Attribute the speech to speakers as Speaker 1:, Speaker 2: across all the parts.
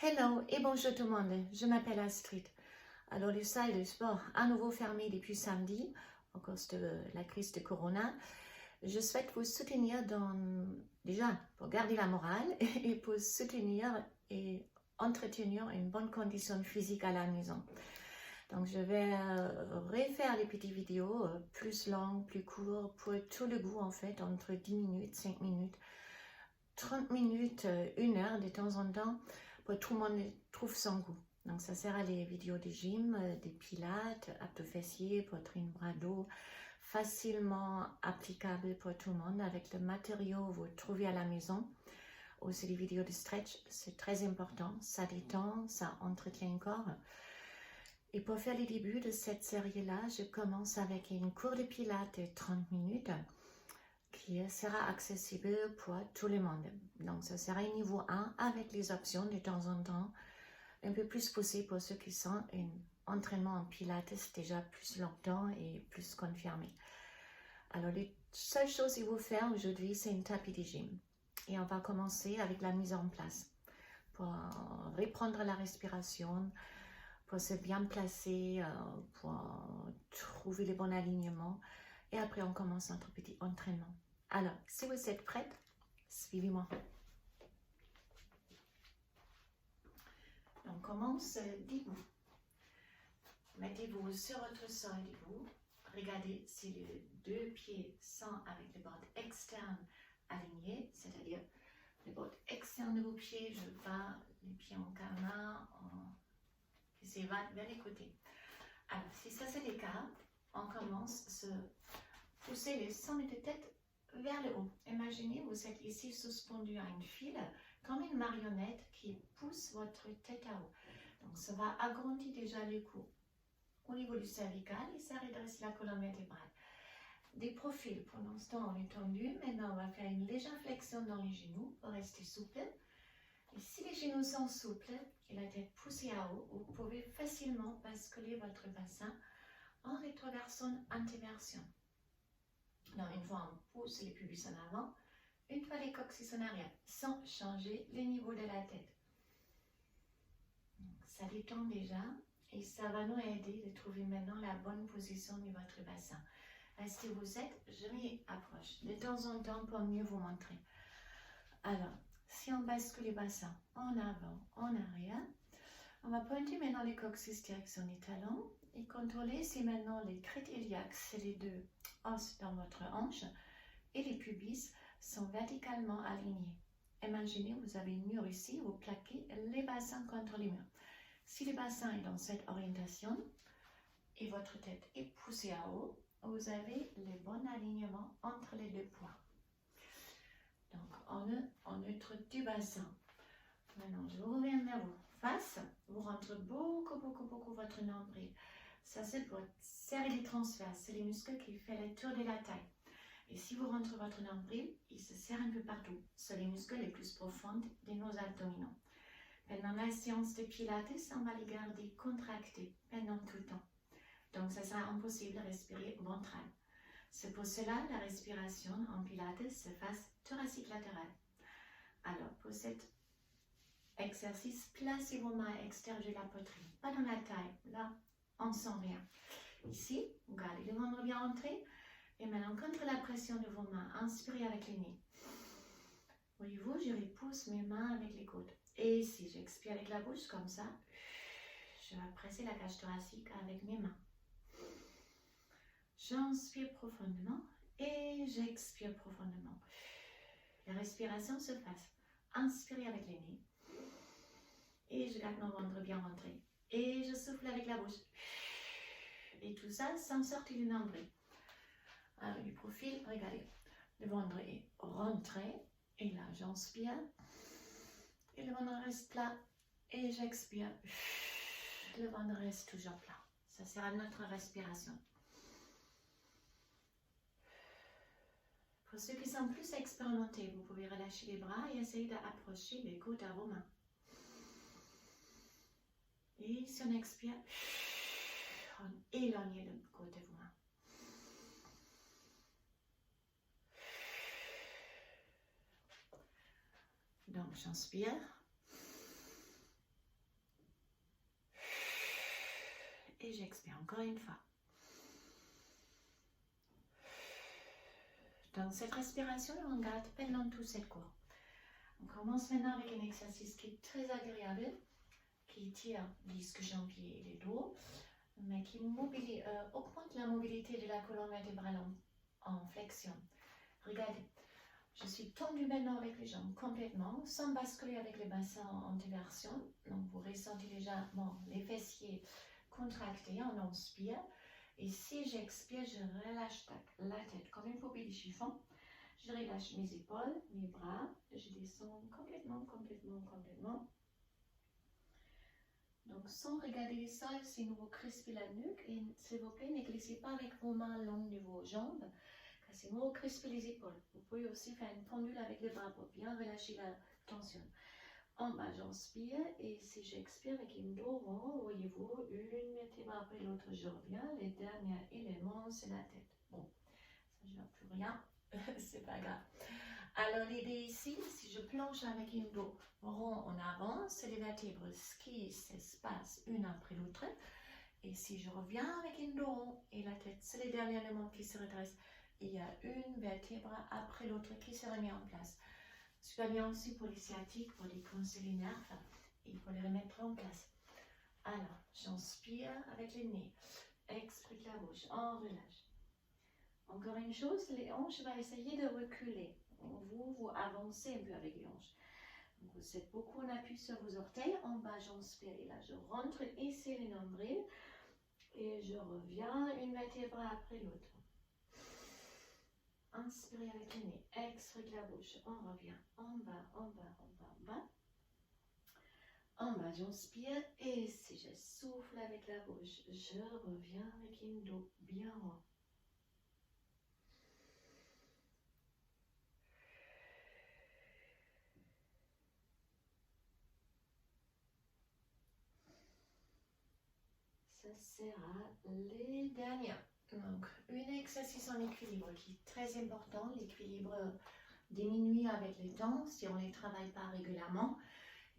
Speaker 1: Hello et bonjour tout le monde, je m'appelle Astrid. Alors les salles de sport à nouveau fermées depuis samedi à cause de la crise de Corona. Je souhaite vous soutenir déjà pour garder la morale et pour soutenir et entretenir une bonne condition physique à la maison. Donc je vais refaire les petites vidéos plus longues, plus courtes, pour tout le goût en fait, entre 10 minutes, 5 minutes, 30 minutes, 1 heure de temps en temps, pour que tout le monde trouve son goût. Donc ça sert à les vidéos de gym, des pilates, abdos fessiers, poitrine, bras dos, facilement applicable pour tout le monde avec le matériau que vous trouvez à la maison. Aussi les vidéos de stretch, c'est très important, ça détend, ça entretient le corps. Et pour faire les débuts de cette série-là, je commence avec une cours de pilates de 30 minutes qui sera accessible pour tout le monde. Donc, ça sera un niveau 1 avec les options de temps en temps un peu plus poussé pour ceux qui sont un entraînement en pilates déjà plus longtemps et plus confirmé. Alors, les seules choses qu'il faut faire aujourd'hui, c'est un tapis de gym. Et on va commencer avec la mise en place pour reprendre la respiration, pour se bien placer, pour trouver le bon alignement. Et après, on commence notre petit entraînement. Alors, si vous êtes prête, suivez-moi. On commence debout. Mettez-vous sur votre sol debout. Regardez si les deux pieds sont avec les bords externes alignés, c'est-à-dire les bords externes de vos pieds, je vais les pieds en canard, qui s'évadent vers les côtés. Alors, si ça c'est le cas, on commence à se pousser les sommets de tête vers le haut. Imaginez, vous êtes ici suspendu à une file, comme une marionnette qui pousse votre tête à haut. Donc, ça va agrandir déjà le cou au niveau du cervical et ça redresse la colonne vertébrale. Des profils, pour l'instant, on est tendu. Maintenant, on va faire une légère flexion dans les genoux pour rester souple. Et si les genoux sont souples et la tête poussée à haut, vous pouvez facilement basculer votre bassin en rétroversion, antéversion. Donc, une fois on pousse les pubis en avant, une fois les coccyx en arrière, sans changer le niveau de la tête. Donc, ça détend déjà et ça va nous aider de trouver maintenant la bonne position de votre bassin. Restez où vous êtes, je m'y approche de temps en temps pour mieux vous montrer. Alors, si on bascule les bassins en avant, en arrière, on va pointer maintenant les coccyx direction les talons et contrôler si maintenant les crêtes iliaques, c'est les deux os dans votre hanche, et les pubis sont verticalement alignés. Imaginez, vous avez un mur ici, vous plaquez les bassins contre les murs. Si le bassin est dans cette orientation et votre tête est poussée à haut, vous avez le bon alignement entre les deux points. Donc, on neutre du bassin. Maintenant, je reviens vers vous. Face, vous rentrez beaucoup votre nombril. Ça, c'est pour serrer les transverses. C'est les muscles qui font le tour de la taille. Et si vous rentrez votre nombril, il se serre un peu partout. C'est les muscles les plus profonds de nos abdominaux. Pendant la séance de pilates, on va les garder contractés pendant tout le temps. Donc, ça sera impossible de respirer ventral. C'est pour cela que la respiration en pilates se fasse thoracique latéral. Alors, pour cet exercice, placez vos mains extérieures de la poitrine, pas dans la taille. Là, on ne sent rien. Ici, vous gardez le ventre bien rentré. Et maintenant, contre la pression de vos mains, inspirez avec les nez. Voyez-vous, je repousse mes mains avec les coudes. Et ici, j'expire avec la bouche, comme ça. Je vais presser la cage thoracique avec mes mains. J'inspire profondément et j'expire profondément. La respiration se fasse. Inspirez avec les nez. Et je garde mon ventre bien rentré. Et je souffle avec la bouche. Et tout ça sans sortir du nombril. Alors, du profil, regardez. Le ventre est rentré. Et là, j'inspire. Et le ventre reste plat. Et j'expire. Le ventre reste toujours plat. Ça sera notre respiration. Pour ceux qui sont plus expérimentés, vous pouvez relâcher les bras et essayer d'approcher les côtes à vos mains. Et si on expire, on éloigne le côté de vos mains. Donc, j'inspire. et j'expire encore une fois. Dans cette respiration, on garde pendant tout cette cours. On commence maintenant avec un exercice qui est très agréable, qui tire les disques jambiers et les dos, mais qui augmente la mobilité de la colonne vertébrale en flexion. Regardez, je suis tendue maintenant avec les jambes complètement, sans basculer avec le bassin en antéversion. Donc vous ressentez légèrement les fessiers contractés, on inspire. Et si j'expire, je relâche la tête comme une poupée de chiffon. Je relâche mes épaules, mes bras, je descends complètement. Donc sans regarder le sol, si vous crispez la nuque, et s'il vous plaît, ne glissez pas avec vos mains longues de vos jambes, car si vous crispez les épaules. Vous pouvez aussi faire une pendule avec les bras pour bien relâcher la tension. En bas, j'inspire, et si j'expire avec une dos rond, voyez-vous, une vertèbre après l'autre, je reviens. Le dernier élément, c'est la tête. Bon, ça, je ne vois plus rien, c'est pas grave. Alors l'idée ici, si je plonge avec une dos rond en avant, c'est les vertèbres qui s'espacent une après l'autre. Et si je reviens avec une dos rond et la tête, c'est les derniers éléments qui se redressent. Il y a une vertèbre après l'autre qui se remet en place. Super bien aussi pour les sciatiques, pour les coincer les nerfs et pour les remettre en place. Alors, j'inspire avec le nez, expire la bouche, on relâche. Encore une chose, les hanches, va essayer de reculer. Vous avancez un peu avec les hanches. Vous êtes beaucoup en appui sur vos orteils. En bas, j'inspire et là, je rentre et c'est le nombril. Et je reviens une vertèbre après l'autre. Inspirez avec le nez, expirez la bouche. On revient en bas. En bas, j'inspire et si je souffle avec la bouche, je reviens avec une dos bien rond. Ça sera les derniers. Donc, un exercice en équilibre qui est très important. L'équilibre diminue avec le temps si on ne les travaille pas régulièrement.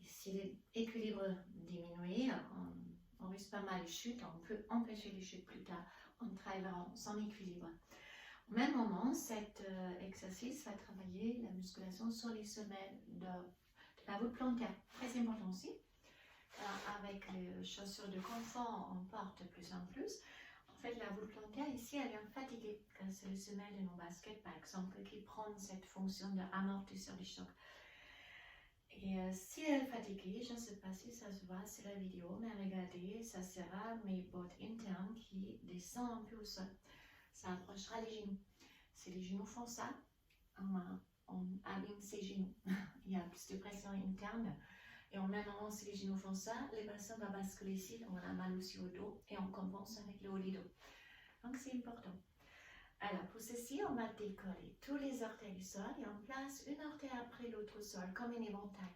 Speaker 1: Et si l'équilibre diminue, on risque pas mal de chutes. On peut empêcher les chutes plus tard en travaillant sans équilibre. Au même moment, cet exercice va travailler la musculation sur les semelles de la voûte plantaire. Très important aussi. Avec les chaussures de confort, on porte de plus en plus. En fait, la voûte plantaire ici, elle vient fatiguer. C'est le semelle de nos baskets, par exemple, qui prend cette fonction d'amortisseur du choc. Et si elle est fatiguée, je ne sais pas si ça se voit sur la vidéo, mais regardez, ça sera mes bottes internes qui descendent un peu au sol. Ça approchera les genoux. Si les genoux font ça, on abîme ses genoux. Il y a plus de pression interne. Et en même moment, si les genoux font ça, le bassin va basculer ici, on a mal aussi au dos et on compense avec le haut du dos. Donc c'est important. Alors pour ceci, on va décoller tous les orteils du sol et on place une orteil après l'autre au sol comme un éventail.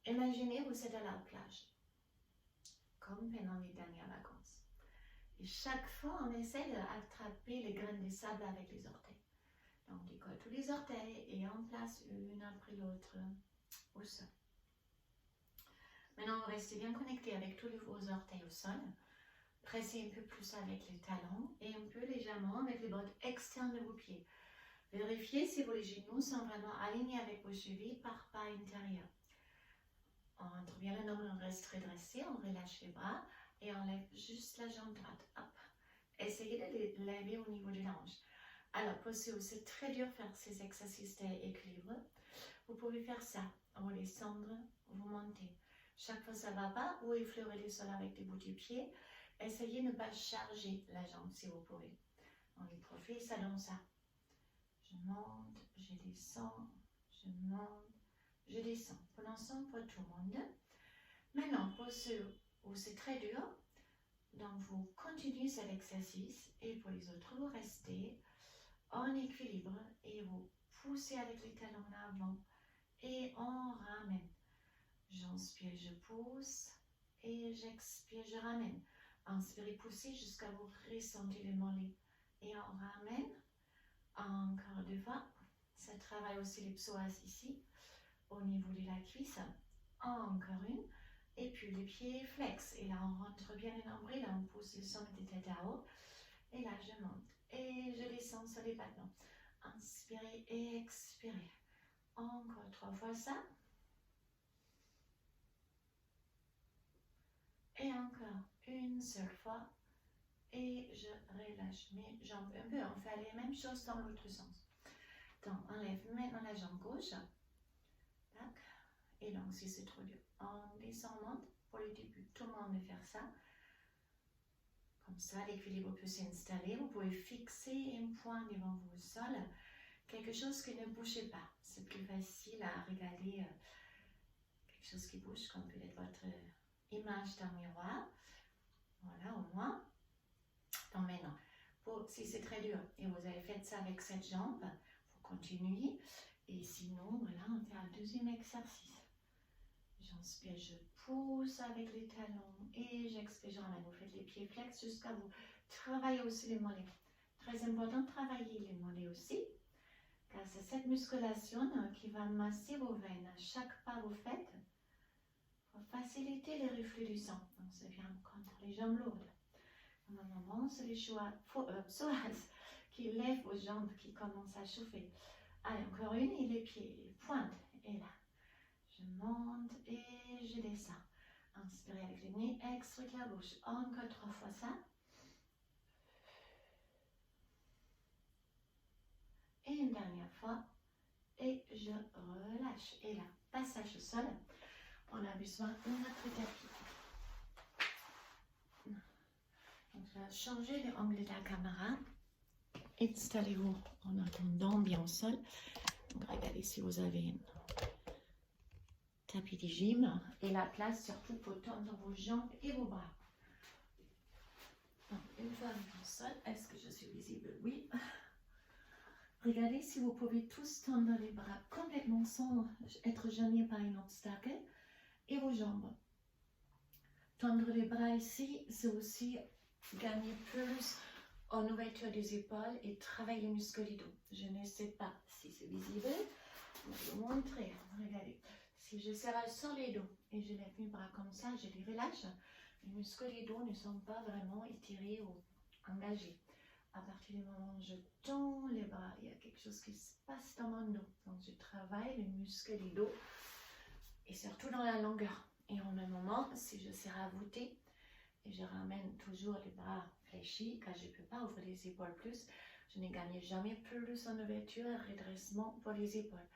Speaker 1: Imaginez vous êtes à la plage, comme pendant les dernières vacances. Et chaque fois, on essaie d'attraper les graines de sable avec les orteils. Donc on décolle tous les orteils et on place une après l'autre au sol. Maintenant, restez bien connecté avec tous vos orteils au sol. Pressez un peu plus avec les talons et un peu légèrement avec les bottes externes de vos pieds. Vérifiez si vos genoux sont vraiment alignés avec vos chevilles par pas intérieur. On rentre bien le nombril, on reste redressé, on relâche les bras et on lève juste la jambe droite. Hop. Essayez de les lever au niveau de la hanche. Alors, pour ceux où c'est très dur de faire ces exercices d'équilibre, vous pouvez faire ça. Vous descendre, vous montez. Chaque fois que ça ne va pas, vous effleurez le sol avec des bouts du pied. Essayez de ne pas charger la jambe si vous pouvez. On y profite, ça donne ça. Je monte, je descends, je monte, je descends. Pour l'ensemble, pour tout le monde. Maintenant, pour ceux où c'est très dur, donc vous continuez cet exercice et pour les autres, vous restez en équilibre et vous poussez avec les talons en avant et on ramène. J'inspire, je pousse et j'expire, je ramène. Inspirez, poussez jusqu'à vous ressentir les mollets. Et on ramène. Encore deux fois. Ça travaille aussi les psoas ici, au niveau de la cuisse. Encore une. Et puis les pieds flex. Et là, on rentre bien les nombrils. Là, on pousse le sommet des têtes à haut. Et là, je monte. Et je descends sur les battements. Inspirez et expirez. Encore 3 fois ça. Et encore une seule fois. Et je relâche mes jambes un peu. On fait la même chose dans l'autre sens. Donc, on lève maintenant la jambe gauche. Tac. Et donc, si c'est trop dur, on descend, on monte. Pour le début, tout le monde va faire ça. Comme ça, l'équilibre peut s'installer. Vous pouvez fixer un point devant vous au sol. Quelque chose qui ne bouge pas. C'est plus facile à regarder quelque chose qui bouge, comme peut-être votre image dans le miroir. Voilà, au moins. Donc maintenant, si c'est très dur et vous avez fait ça avec cette jambe, vous continuez. Et sinon, voilà, on fait un deuxième exercice. J'inspire, je pousse avec les talons et j'expire, je ramène. Vous faites les pieds flex jusqu'à vous travailler aussi les mollets. Très important de travailler les mollets aussi, car c'est cette musculation qui va masser vos veines. À chaque pas que vous faites, pour faciliter le reflux du sang. Donc, c'est bien contre les jambes lourdes. Au moment, c'est les psoas qui lèvent vos jambes, qui commencent à chauffer. Allez, encore une, et les pieds, les pointes, et là. Je monte et je descends. Inspirez avec le nez, expirez avec la bouche. Encore 3 fois ça. Et une dernière fois. Et je relâche. Et là, passage au sol. On a besoin de notre tapis. Donc, je vais changer l'angle de la caméra. Installez-vous en attendant bien au sol. Donc, regardez si vous avez une tapis de gym et la place surtout pour tendre vos jambes et vos bras. Donc, une fois au sol, est-ce que je suis visible? Oui. Regardez si vous pouvez tous tendre les bras complètement sans être gêné par un obstacle et vos jambes. Tendre les bras ici, c'est aussi gagner plus en ouverture des épaules et travailler les muscles du dos. Je ne sais pas si c'est visible. Je vais vous montrer. Regardez. Si je serre sur les dos et je lève mes bras comme ça, je les relâche, les muscles du dos ne sont pas vraiment étirés ou engagés. À partir du moment où je tends les bras, il y a quelque chose qui se passe dans mon dos. Donc je travaille les muscles du dos et surtout dans la longueur. Et en même moment, si je serre à voûter et je ramène toujours les bras fléchis, car je ne peux pas ouvrir les épaules plus, je ne gagne jamais plus en ouverture et redressement pour les épaules.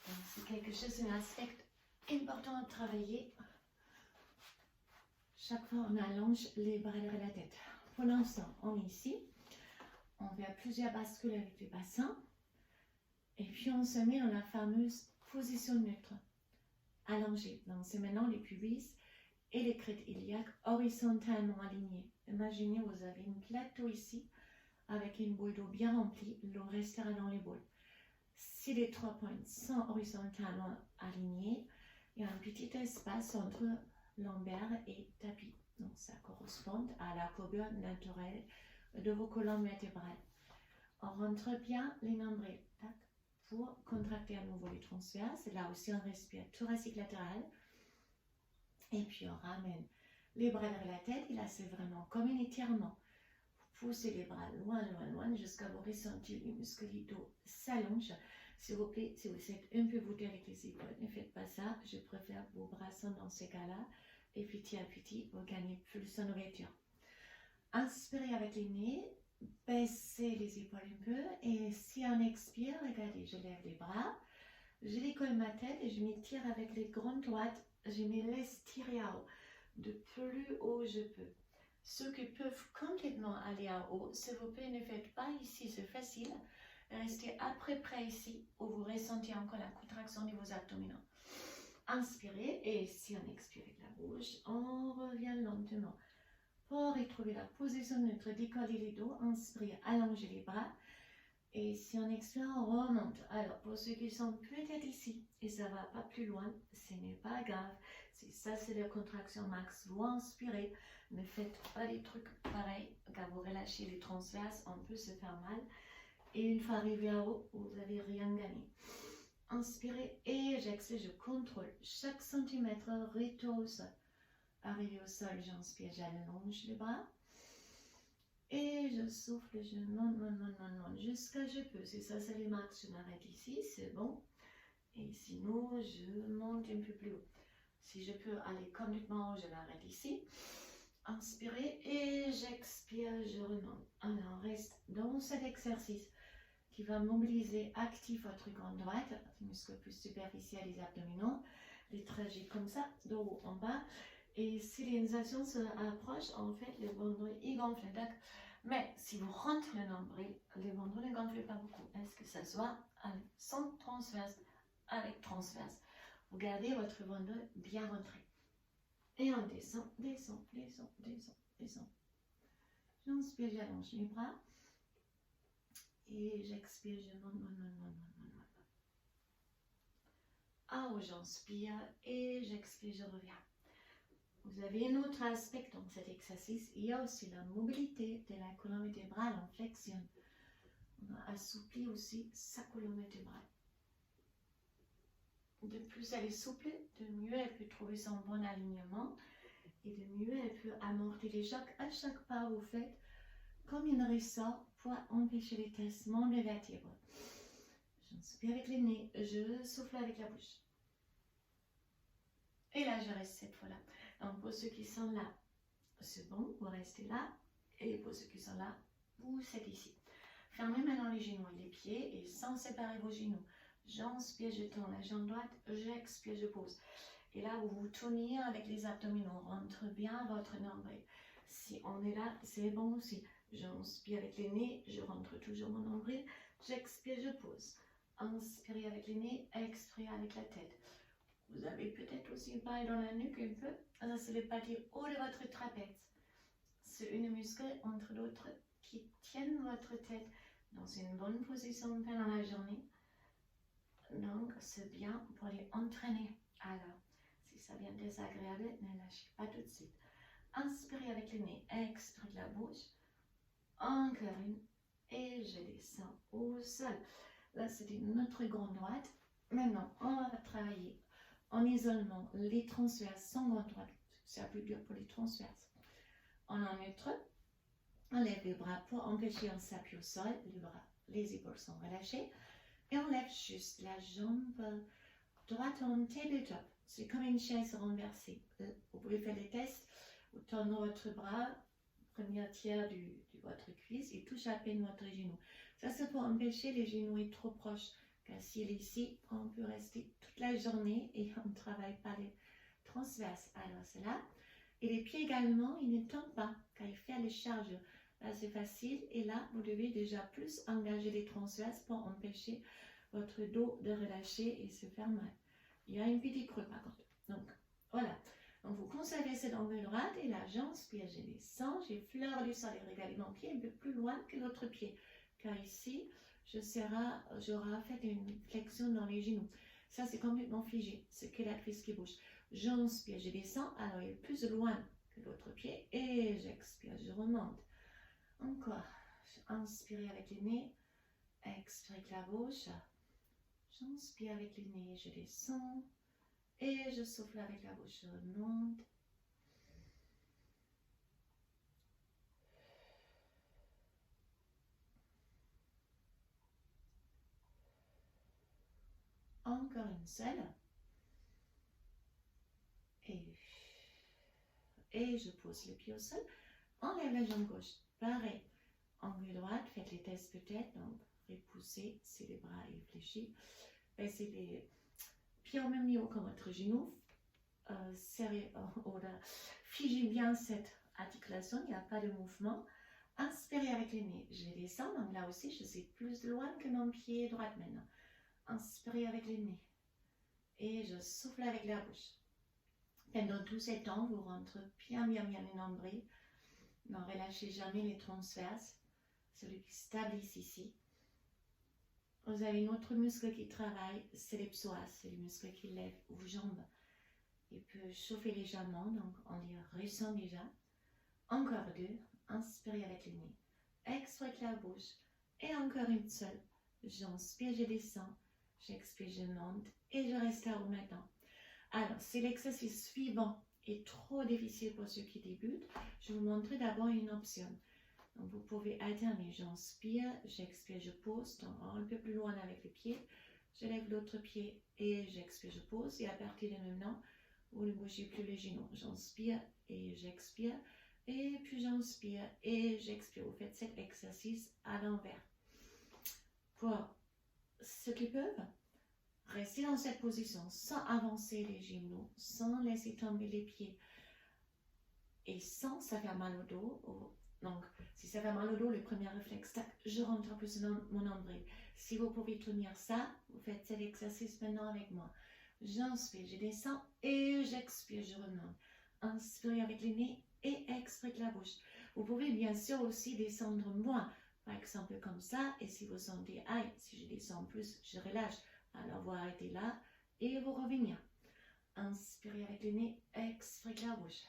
Speaker 1: Donc c'est quelque chose, un aspect important à travailler. Chaque fois, on allonge les bras derrière la tête. Pour l'instant, on est ici. On fait plusieurs bascules avec les bassins. Et puis, on se met dans la fameuse position neutre. Allongée. Donc, c'est maintenant les pubis et les crêtes iliaques horizontalement alignés. Imaginez, vous avez une plateau ici avec une boule d'eau bien remplie. L'eau restera dans les boules. Si les 3 points sont horizontalement alignés, il y a un petit espace entre lombaire et tapis. Donc, ça correspond à la courbure naturelle de vos colonnes vertébrales. On rentre bien les nombrils pour contracter à nouveau les transverses. Là aussi, on respire thoracique latéral. Et puis, on ramène les bras vers la tête. Et là, c'est vraiment comme un étirement. Vous poussez les bras loin, loin, loin jusqu'à vous ressentir les muscles du dos s'allongent. S'il vous plaît, si vous êtes un peu voûté avec les épaules, ne faites pas ça. Je préfère vos bras sont dans ces cas-là. Et petit à petit, vous gagnez plus en ouverture. Inspirez avec les nez, baissez les épaules un peu. Et si on expire, regardez, je lève les bras, je décolle ma tête et je m'étire avec les grandes droites. Je me laisse tirer en haut, de plus haut je peux. Ceux qui peuvent complètement aller en haut, s'il vous plaît, ne faites pas ici, c'est facile. Restez à peu près ici, où vous ressentez encore la contraction de vos abdominaux. Inspirez, et si on expire avec la bouche, on revient lentement. Pour retrouver la position neutre, décoller les dos, inspirez, allongez les bras. Et si on expire, on remonte. Alors, pour ceux qui sont peut-être ici, et ça ne va pas plus loin, ce n'est pas grave. Si ça, c'est la contraction max, vous inspirez. Ne faites pas des trucs pareils, car vous relâchez les transverses, on peut se faire mal. Et une fois arrivé en haut, vous n'avez rien gagné. Inspirez et j'expire, je contrôle chaque centimètre, retour au sol. Arrivé au sol, j'inspire, j'allonge les bras. Et je souffle, je monte, jusqu'à je peux. Si ça, c'est les max, je m'arrête ici, c'est bon. Et sinon, je monte un peu plus haut. Si je peux aller complètement haut, je m'arrête ici. Inspirez et j'expire, je remonte. Alors, on reste dans cet exercice qui va mobiliser, active votre grande droite, les muscles plus superficiels, les abdominaux, les trajets comme ça, de haut en bas. Et si les sensations se approchent, en fait, le ventre il gonfle. Mais si vous rentrez le nombril, le ventre ne gonfle pas beaucoup. Est-ce que ça soit sans transverse, avec transverse? Vous gardez votre ventre bien rentré. Et on descend, descend, descend, descend, descend. J'inspire, j'allonge les bras. Et j'expire, je monte. Ah, j'inspire et j'expire, je reviens. Vous avez un autre aspect dans cet exercice. Il y a aussi la mobilité de la colonne vertébrale en flexion. On a assoupli aussi sa colonne vertébrale. De plus elle est souple, de mieux elle peut trouver son bon alignement et de mieux elle peut amortir les chocs à chaque pas vous faites comme une ressort pour empêcher les tassements des vertèbres. J'inspire avec le nez, je souffle avec la bouche. Et là, je reste cette fois-là. Donc, pour ceux qui sont là, c'est bon, vous restez là. Et pour ceux qui sont là, vous êtes ici. Fermez maintenant les genoux et les pieds et sans séparer vos genoux. J'inspire, je tourne la jambe droite, j'expire, je pose. Et là, vous vous tournez avec les abdominaux. Rentre bien votre nombril. Si on est là, c'est bon aussi. J'inspire avec les nez, je rentre toujours mon nombril. J'expire, je pose. Inspirez avec les nez, expirez avec la tête. Vous avez peut-être aussi une paille dans la nuque un peu. Ça, c'est le partie haut de votre trapèze. C'est une muscle entre l'autre qui tiennent votre tête dans une bonne position pendant la journée. Donc, c'est bien pour les entraîner. Alors, si ça devient désagréable, ne lâchez pas tout de suite. Inspirez avec le nez, expirez de la bouche. Encore une. Et je descends au sol. Là, c'était notre grande droite. Maintenant, on va travailler en isolement les transverses sans grande droite. C'est plus dur pour les transverses. On en neutre. On lève les bras pour empêcher un s'appuie au sol. Les épaules sont relâchées. Et on lève juste la jambe droite en tabletop. C'est comme une chaise renversée. Vous pouvez faire les tests. Vous tournez votre bras, premier tiers de votre cuisse et touche à peine votre genou. Ça, c'est pour empêcher les genoux être trop proches. Car s'il est ici, on peut rester toute la journée et on ne travaille pas les transverses. Alors, c'est là. Et les pieds également, ils ne tombent pas car il fait les charges. Là, c'est facile. Et là, vous devez déjà plus engager les transverses pour empêcher votre dos de relâcher et se faire mal. Il y a un petit creux par contre. Donc, voilà. Donc, vous conservez cet angle droit et là, j'inspire, je descends, j'effleure le sol et regardez mon pied un peu plus loin que l'autre pied. Car ici, j'aurai fait une flexion dans les genoux. Ça, c'est complètement figé. C'est que la cuisse qui bouge. J'inspire, je descends, alors il est plus loin que l'autre pied. Et j'expire, je remonte. Encore. Inspirez avec le nez. Expirez avec la bouche. J'inspire avec le nez, je descends. Et je souffle avec la bouche, je remonte. Encore une seule. Et je pose le pied au sol. Enlève la jambe gauche. Pareil. Angle droite, faites les tests peut-être. Donc, repoussez si les bras réfléchis. Baissez les pieds au même niveau que votre genou. Serrez, figez bien cette articulation. Il n'y a pas de mouvement. Inspirez avec les nez. Je descends. Donc là aussi, je suis plus loin que mon pied droit maintenant. Inspirez avec les nez. Et je souffle avec la bouche. Pendant tout ce temps, vous rentrez bien le nombril. Ne relâchez jamais les transverses. Celui qui stabilise ici. Vous avez un autre muscle qui travaille, c'est les psoas, c'est le muscle qui lève vos jambes. Il peut chauffer légèrement, donc on les ressent déjà. Encore deux, inspirez avec le nez. Expirez avec la bouche. Et encore une seule. J'inspire, je descends. J'expire, je monte. Et je reste à haut maintenant. Alors, c'est l'exercice suivant. est trop difficile pour ceux qui débutent, je vais vous montrer d'abord une option. Donc vous pouvez alterner, j'inspire, j'expire, je pose, donc un peu plus loin avec les pieds, je lève l'autre pied et j'expire, je pose, et à partir de maintenant, vous ne bougez plus les genoux. J'inspire et j'expire, et puis j'inspire et j'expire. Vous faites cet exercice à l'envers. Pour ceux qui peuvent, restez dans cette position sans avancer les genoux, sans laisser tomber les pieds et sans ça faire mal au dos. Donc, si ça fait mal au dos, le premier réflexe, tac, je rentre un peu sur mon nombril. Si vous pouvez tenir ça, vous faites cet exercice maintenant avec moi. J'inspire, je descends et j'expire, je remonte. Inspirez avec les nez et expirez avec la bouche. Vous pouvez bien sûr aussi descendre moins, par exemple comme ça, et si vous sentez, aïe, si je descends plus, je relâche. Alors vous arrêtez là et vous revenez. Inspirez avec le nez, expirez avec la bouche.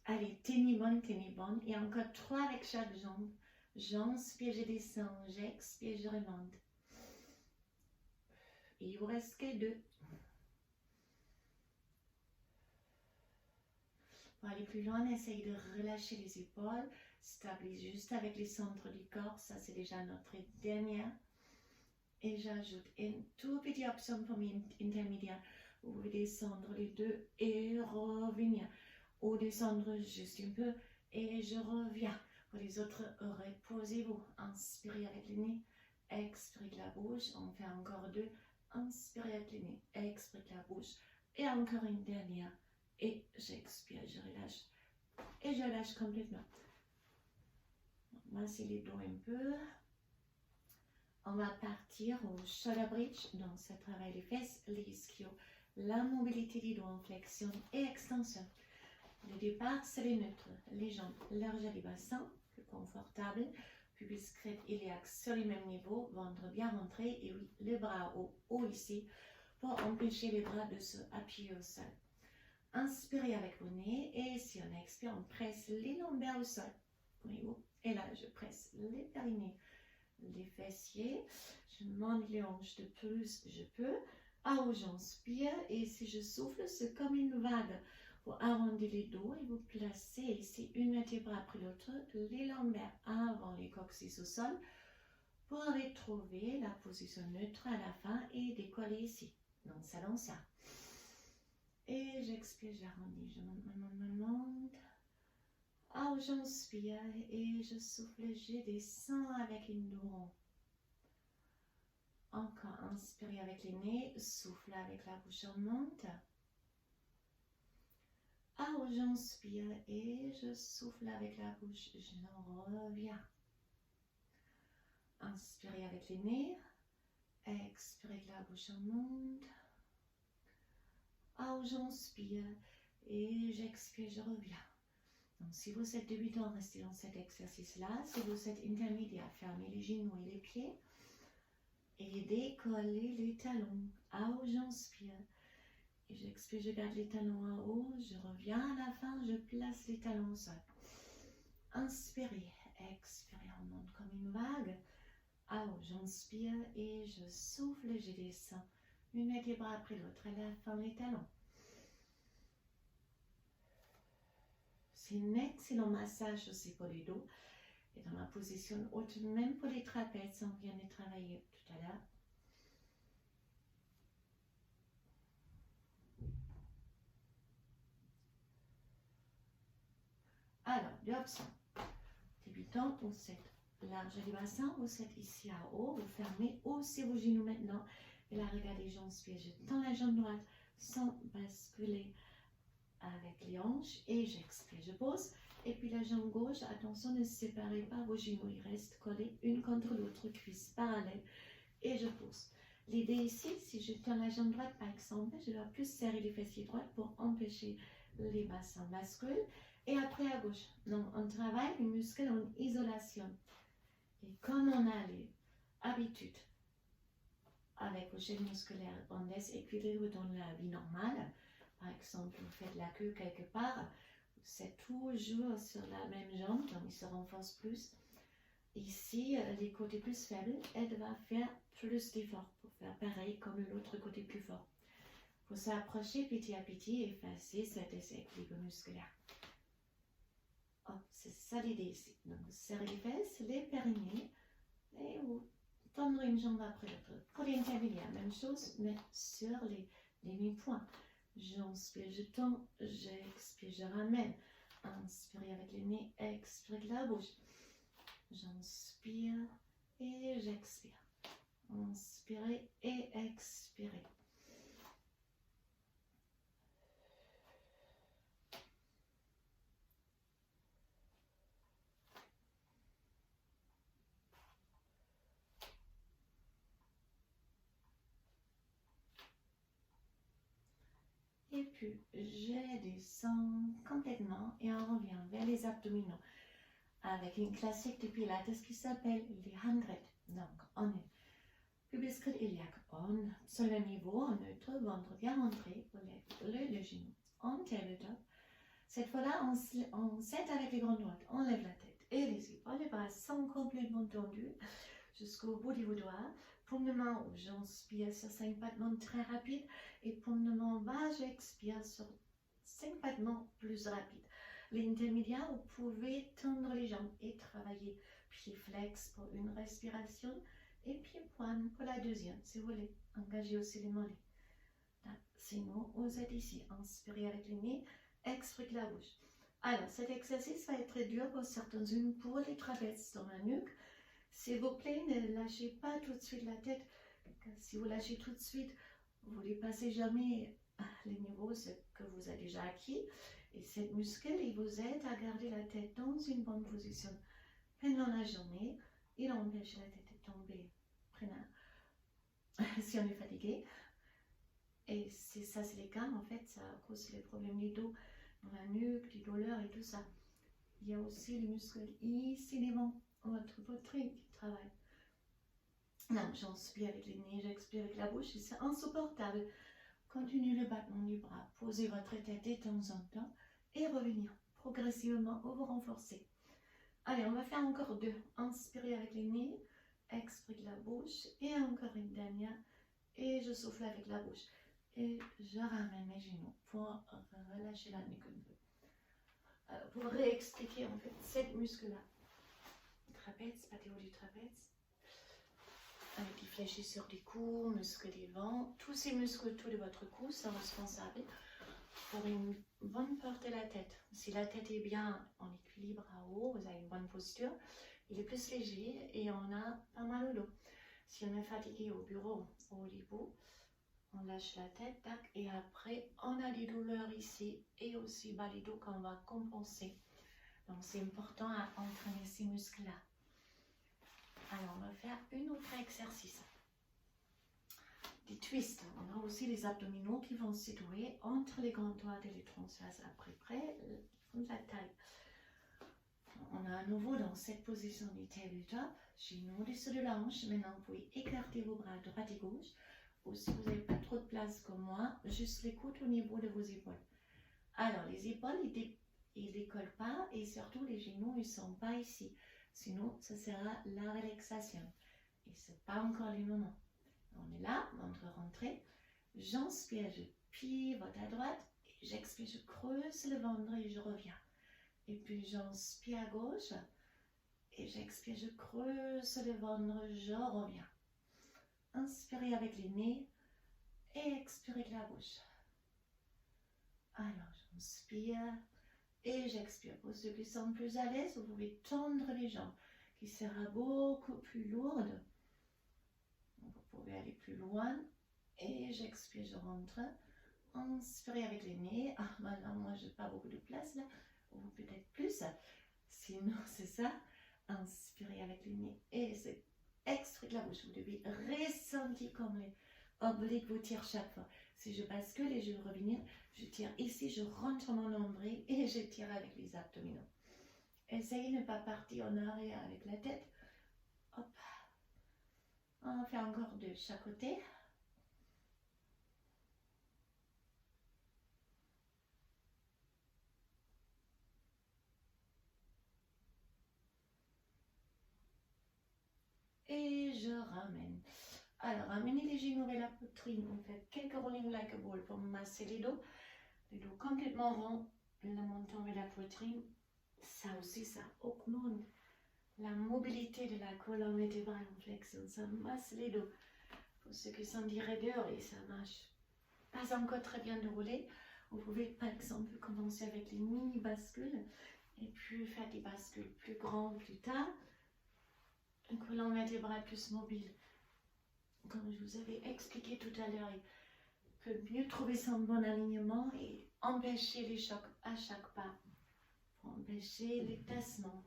Speaker 1: Allez, tenez bonne. Et encore 3 avec chaque jambe. J'inspire, je descends, j'expire, je remonte. Et il vous reste que 2. Pour aller plus loin, essayez de relâcher les épaules. Stabilisez juste avec les centres du corps. Ça, c'est déjà notre dernière. Et j'ajoute une toute petite option pour mes intermédiaires. Vous pouvez descendre les 2 et revenir. Ou descendre juste un peu et je reviens. Pour les autres, reposez-vous. Inspirez avec le nez, expirez avec la bouche. On fait encore 2. Inspirez avec le nez, expirez avec la bouche. Et encore une dernière. Et j'expire, je relâche. Et je lâche complètement. Massez les dos un peu. On va partir au shoulder bridge. Donc, ça travaille les fesses, les ischios, la mobilité des dos en flexion et extension. Le départ, c'est le neutre. Les jambes largeur du bassin, plus confortable. Pubis crête iliaque sur le même niveau. Ventre bien rentré. Et oui, les bras haut ici pour empêcher les bras de se appuyer au sol. Inspirez avec vos nez. Et si on expire, on presse les lombaires au sol. Voyez-vous? Et là, je presse les périnées, les fessiers. Je monte les hanches de plus je peux. Ah, j'inspire. Et si je souffle, c'est comme une vague. Vous arrondissez les dos et vous placez ici une vertèbre après l'autre, les lombaires avant les coccyx au sol pour retrouver la position neutre à la fin et décoller ici. Donc ça dans ça. Et j'expire, j'arrondis, je monte. Ah, j'inspire et je souffle, je descends avec une dos. Encore, inspirez avec les nez, souffle avec la bouche, on monte. Ah, j'inspire et je souffle avec la bouche, je reviens. Inspirez avec les nez, expirez avec la bouche, on monte. Ah, j'inspire et j'expire, je reviens. Donc, si vous êtes débutant, restez dans cet exercice-là. Si vous êtes intermédiaire, fermez les genoux et les pieds et décollez les talons. Ah, j'inspire. Et j'expire, je garde les talons en haut, je reviens à la fin, je place les talons au sol. Inspirez, expirez, on monte comme une vague. Ah, j'inspire et je souffle, je descends. Une vertèbre après l'autre, à la fin les talons. C'est un excellent massage aussi pour les dos. Et dans la position haute, même pour les trapèzes, on vient de travailler tout à l'heure. Alors, deux options. Débutant, vous êtes largeur du bassin, vous êtes ici à haut, vous fermez aussi vos genoux maintenant. Et là, regardez, j'inspire, je tends la jambe droite sans basculer avec les hanches et j'expire, je pose. Et puis la jambe gauche, attention, ne séparez pas vos genoux, ils restent collés une contre l'autre, cuisse parallèle et je pose. L'idée ici, si je tiens la jambe droite par exemple, je dois plus serrer les fessiers droits pour empêcher les bassins basculent. Et après à gauche, donc on travaille les muscles en isolation. Et comme on a les habitudes avec vos chaînes musculaires, on laisse équilibrer dans la vie normale. Par exemple, vous faites la queue quelque part, c'est toujours sur la même jambe, donc il se renforce plus. Ici, les côtés plus faibles, elle va faire plus d'efforts pour faire pareil comme l'autre côté plus fort. Pour s'approcher petit à petit et effacer cet déséquilibre musculaire. Oh, c'est ça l'idée ici. Donc, vous serrez les fesses, les périnées, et vous tendre une jambe après l'autre. Pour l'intermédiaire, même chose, mais sur les mi-points. J'inspire, je tends, j'expire, je ramène. Inspirez avec les nez, expirez avec la bouche. J'inspire et j'expire. Inspirez et expirez. Et puis, je descends complètement et on revient vers les abdominaux avec une classique de Pilates qui s'appelle les 100. Donc, on est pubis crête iliaque, on sur le niveau, en neutre, ventre bien rentré, le genou, on tient le top. Cette fois-là, on s'aide avec les grands droites, on lève la tête et les épaules, les bras sont complètement tendus jusqu'au bout de vos doigts. Promenement où j'inspire sur 5 battements très rapides et promenement bas, j'expire sur 5 battements plus rapides. L'intermédiaire, vous pouvez tendre les jambes et travailler pied flex pour une respiration et pied pointe pour la deuxième, si vous voulez. Engagez aussi les mollets. Sinon, vous êtes ici. Inspirez avec le nez, expirez avec la bouche. Alors, cet exercice va être dur pour certaines-unes pour les trapèzes dans la nuque. S'il vous plaît, ne lâchez pas tout de suite la tête. Si vous lâchez tout de suite, vous ne dépassez jamais les niveaux que vous avez déjà acquis. Et cette muscle, il vous aide à garder la tête dans une bonne position. Pendant la journée, il empêche la tête de tomber. Si on est fatigué. Et ça, c'est les cas, en fait, ça cause les problèmes du dos, dans la nuque, des douleurs et tout ça. Il y a aussi les muscles ici devant votre poitrine qui travaillent. Non, j'inspire avec les nez, j'expire avec la bouche et c'est insupportable. Continuez le battement du bras, posez votre tête de temps en temps et revenir progressivement ou vous renforcer. Allez, on va faire encore 2. Inspirez avec les nez, expirez avec la bouche et encore une dernière. Et je souffle avec la bouche. Et je ramène mes genoux pour relâcher la nuque un peu. Pour réexpliquer en fait cette muscle-là. Trapèze, patéo du trapèze. Avec des fléchissures du cou, muscles des vents. Tous ces muscles autour de votre cou sont responsables pour une bonne porte de la tête. Si la tête est bien en équilibre à haut, vous avez une bonne posture, il est plus léger et on a pas mal au dos. Si on est fatigué au bureau ou au debout, on lâche la tête, tac, et après on a des douleurs ici et aussi bas du dos qu'on va compenser. Donc c'est important à entraîner ces muscles-là. Alors on va faire un autre exercice. Des twists. On a aussi les abdominaux qui vont se situer entre les grandes droites et les transverses à peu près de la taille. On a à nouveau dans cette position du tabletop, genoux au-dessus de la hanche. Maintenant vous pouvez écarter vos bras à droite et gauche. Ou si vous n'avez pas trop de place comme moi, juste les coudes au niveau de vos épaules. Alors, les épaules, ils ne décollent pas et surtout les genoux, ils ne sont pas ici. Sinon, ce sera la relaxation. Et ce n'est pas encore le moment. On est là, ventre rentré. J'inspire, je pivote à droite. Et j'expire, je creuse le ventre et je reviens. Et puis j'inspire à gauche. Et j'expire, je creuse le ventre, je reviens. Inspirez avec les nez et expirez avec la bouche. Alors, j'inspire et j'expire. Pour ceux qui sont plus à l'aise, vous pouvez tendre les jambes, qui sera beaucoup plus lourde. Vous pouvez aller plus loin et j'expire, je rentre. Inspirez avec les nez. Ah, maintenant, moi, je n'ai pas beaucoup de place là, ou peut-être plus. Sinon, c'est ça. Inspirez avec les nez et c'est expirez la bouche. Vous devez ressentir comme les obliques vous tirent chaque fois. Si je bascule et je veux revenir, je tire ici, je rentre mon nombril et je tire avec les abdominaux. Essayez de ne pas partir en arrière avec la tête. Hop. On va faire encore 2 de chaque côté. et je ramène. Alors, ramenez les genoux vers la poitrine. On fait quelques rolling like a ball pour masser les dos complètement rond, le menton vers la poitrine. Ça aussi, ça augmente la mobilité de la colonne vertébrale en flexion. Ça masse les dos. Pour ceux qui sont des raideurs et ça marche pas encore très bien de rouler, vous pouvez par exemple commencer avec les mini bascules et puis faire des bascules plus grandes plus tard. Une colonne vertébrale plus mobile. Comme je vous avais expliqué tout à l'heure, il peut mieux trouver son bon alignement et empêcher les chocs à chaque pas, pour empêcher les tassements.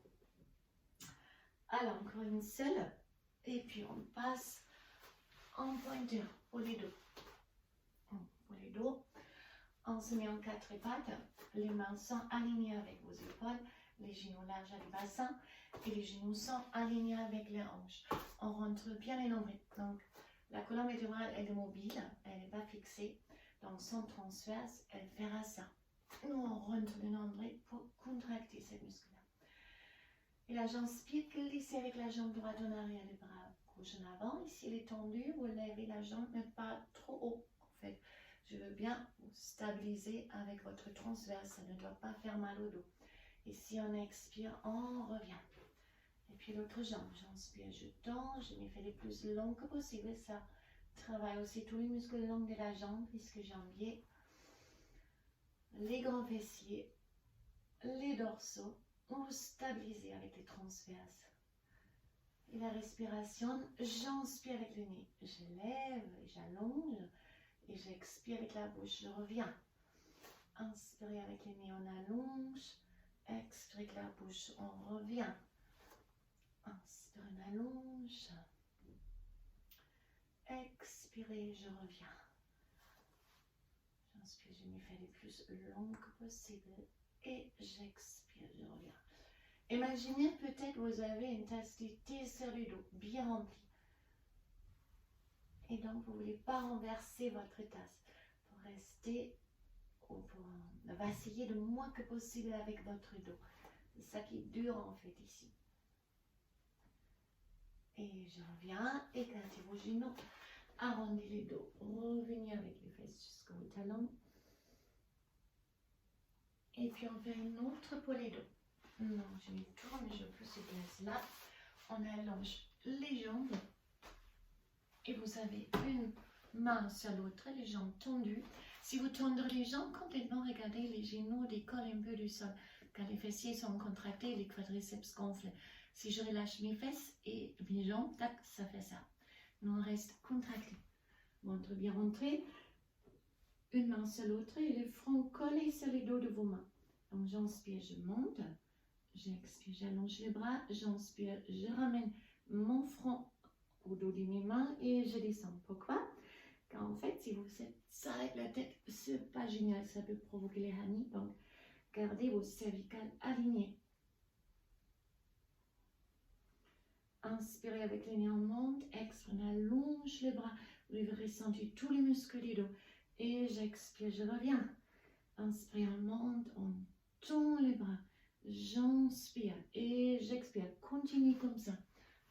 Speaker 1: Alors, encore une seule, et puis on passe en pointeur pour les dos. Pour les dos, on se met en quatre pattes, les mains sont alignées avec vos épaules, les genoux larges à le bassin et les genoux sont alignés avec les hanches. On rentre bien les nombrils. Donc, la colonne vertébrale, elle est mobile, elle n'est pas fixée. Donc, son transverse, elle fera ça. Nous, on rentre le nombril pour contracter cette muscle-là. Et la jambe spire, glissez avec la jambe droite en arrière, les bras gauche en avant. Ici, il est tendu, vous levez la jambe, mais pas trop haut. En fait, je veux bien vous stabiliser avec votre transverse, ça ne doit pas faire mal au dos. Et si on expire, on revient. Et puis l'autre jambe, j'inspire, je tends, je me fais les plus longs que possible. Ça travaille aussi tous les muscles longs de la jambe, puisque jambier, les grands fessiers, les dorsaux, vous stabilisez avec les transverses. Et la respiration, j'inspire avec le nez, je lève, j'allonge, et j'expire avec la bouche, je reviens. Inspirez avec le nez, on allonge, expirez avec la bouche, on revient. Inspire, on allonge. Expirez, je reviens. J'inspire, je me fais les plus longues que possible. Et j'expire, je reviens. Imaginez peut-être vous avez une tasse de thé sur le dos, bien remplie. Et donc vous ne voulez pas renverser votre tasse. Pour rester, ou pour vaciller le moins que possible avec votre dos. C'est ça qui dure en fait ici. Et je reviens, écartez vos genoux, arrondissez les dos, revenez avec les fesses jusqu'au talon. Et puis on fait une autre pour les dos. Non, je me tourne, je pousse cette place là. On allonge les jambes. Et vous avez une main sur l'autre, les jambes tendues. Si vous tendez les jambes complètement, regardez, les genoux décollent un peu du sol. Car les fessiers sont contractés, les quadriceps gonflent. Si je relâche mes fesses et mes jambes, tac, ça fait ça. Nous on reste contracté. Ventre bien rentré. Une main sur l'autre et le front collé sur le dos de vos mains. Donc j'inspire, je monte. J'expire, j'allonge les bras. J'inspire, je ramène mon front au dos de mes mains et je descends. Pourquoi? Car en fait, si vous faites ça avec la tête, c'est pas génial. Ça peut provoquer les hernies. Donc gardez vos cervicales alignées. Inspirez avec les nez, on monte. Expirez, on allonge les bras. Vous devez ressentir tous les muscles du dos. Et j'expire, je reviens. Inspire, on monte, on tend les bras. J'inspire et j'expire. Continuez comme ça.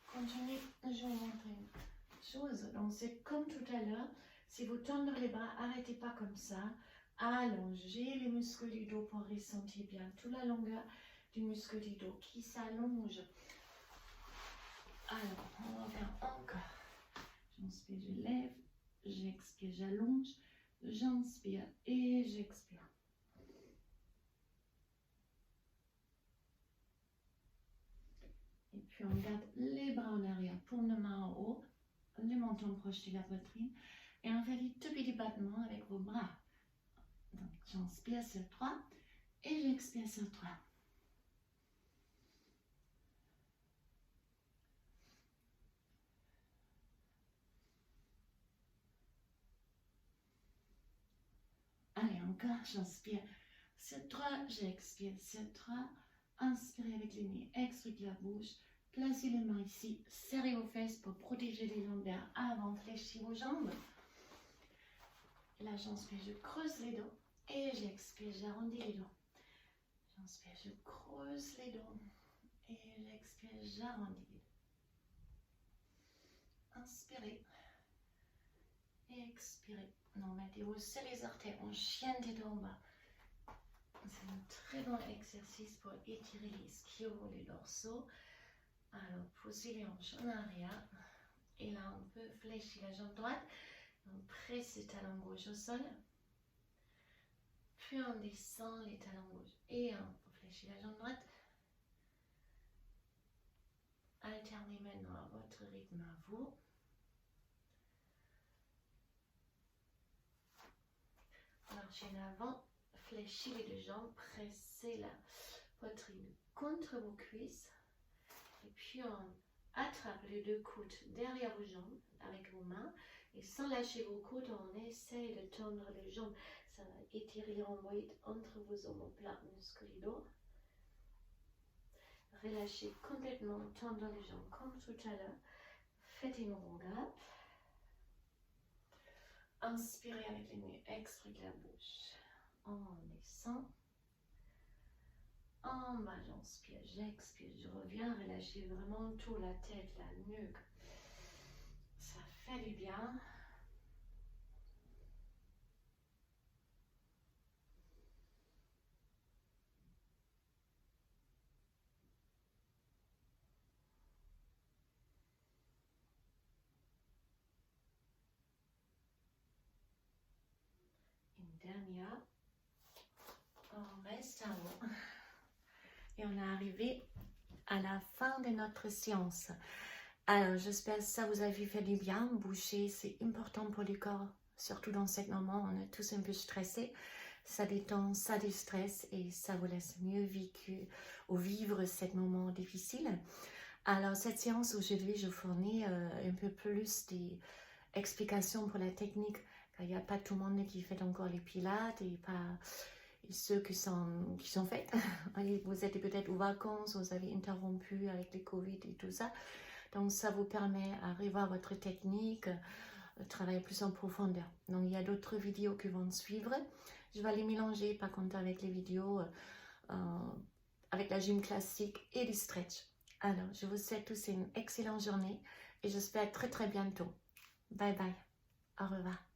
Speaker 1: Continuez, je vais vous montrer une chose. Donc c'est comme tout à l'heure. Si vous tendez les bras, arrêtez pas comme ça. Allongez les muscles du dos pour ressentir bien toute la longueur du muscle du dos qui s'allonge. Alors, on va faire encore. J'inspire, je lève. J'expire, j'allonge. J'inspire et j'expire. Et puis on garde les bras en arrière, paume de main en haut, le menton proche de la poitrine. Et on fait des tout petits battements avec vos bras. Donc j'inspire sur 3 et j'expire sur 3. Allez, encore, j'inspire sur 3, j'expire sur 3. Inspirez avec les nez, expirez la bouche. Placez les mains ici, serrez vos fesses pour protéger les lombaires avant, fléchissez vos jambes. Là, j'inspire, je creuse les dos et j'expire, j'arrondis les dos. J'inspire, je creuse les dos et j'expire, j'arrondis les dos. Inspirez. Expirez. Non, mettez-vous les orteils en chien de dos en bas. C'est un très bon exercice pour étirer les ischios, les dorsaux. Alors, posez les hanches en arrière. Et là, on peut fléchir la jambe droite. On presse le talon gauche au sol. Puis on descend les talons gauche. Et on fléchit la jambe droite. Alternez maintenant à votre rythme à vous. Marchez en avant. Fléchissez les deux jambes. Pressez la poitrine contre vos cuisses. Et puis on attrape les deux coudes derrière vos jambes avec vos mains. Et sans lâcher vos coudes, on essaye de tendre les jambes. Ça va étirer l'ombilic entre vos omoplates musculo. Relâchez complètement, tendre les jambes comme tout à l'heure. Faites une longueur. Inspirez avec les nez, expirez de la bouche. On descend. En bas, j'inspire, j'expire, je reviens, relâchez vraiment tout, la tête, la nuque. Ça fait du bien. Une dernière. On reste en haut. Et on est arrivé à la fin de notre séance. Alors, j'espère que ça vous a fait du bien. Bouger, c'est important pour le corps. Surtout dans ce moment, on est tous un peu stressés. Ça détend, ça déstresse et ça vous laisse mieux vivre ce moment difficile. Alors, cette séance aujourd'hui, je fournis un peu plus d'explications pour la technique. Car il n'y a pas tout le monde qui fait encore les pilates et pas ceux qui sont faits. Vous êtes peut-être aux vacances, vous avez interrompu avec les Covid et tout ça. Donc, ça vous permet à revoir votre technique, travailler plus en profondeur. Donc, il y a d'autres vidéos qui vont suivre. Je vais les mélanger, par contre, avec les vidéos, avec la gym classique et du stretch. Alors, je vous souhaite tous une excellente journée et j'espère très très bientôt. Bye bye. Au revoir.